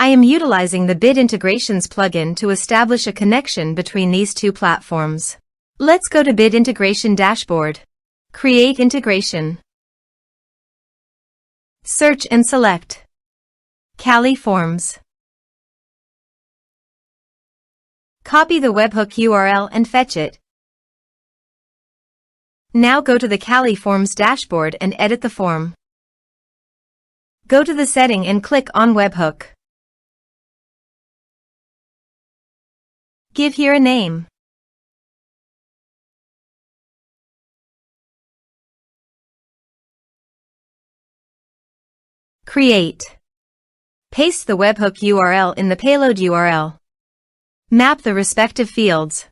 I am utilizing the Bit Integrations plugin to establish a connection between these two platforms. Let's go to Bit Integration Dashboard. Create integration. Search and select Cali Forms. Copy the webhook URL and fetch it. Now go to the Cali Forms dashboard and edit the form. Go to the setting and click on Webhook. Give here a name. Create. Paste the webhook URL in the payload URL. Map the respective fields.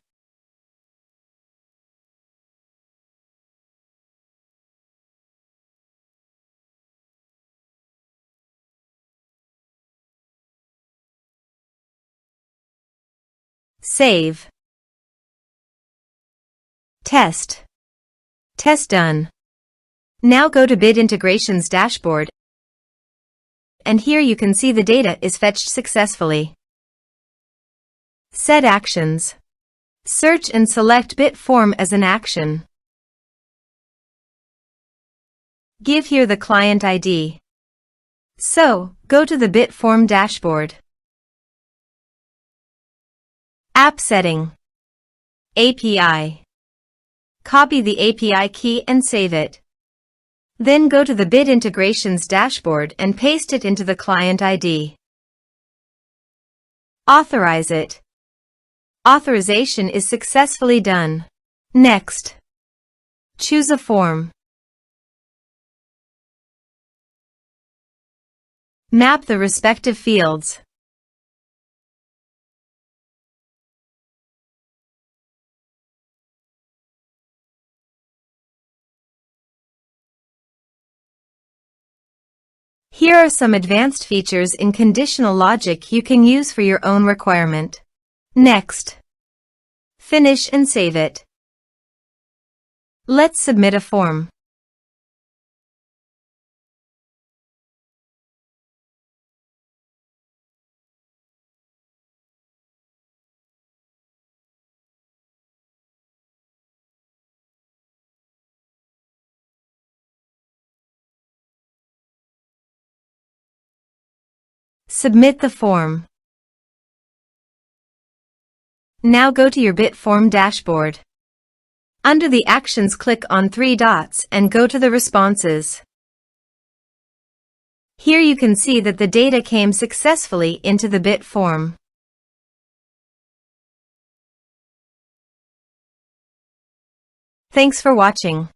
Save. Test. Test done. Now go to Bit Integrations dashboard, and here you can see the data is fetched successfully. Set actions. Search and select Bit Form as an action. Give here the client ID. So, go to the Bit Form dashboard. App setting. API. Copy the API key and save it. Then go to the Bit Integrations dashboard and paste it into the client ID. Authorize it. Authorization is successfully done. Next. Choose a form. Map the respective fields. Here are some advanced features in conditional logic you can use for your own requirement. Next. Finish and save it. Let's submit a form. Submit the form. Now go to your Bit Form dashboard. Under the Actions, click on 3 dots and go to the Responses. Here you can see that the data came successfully into the Bit Form. Thanks for watching.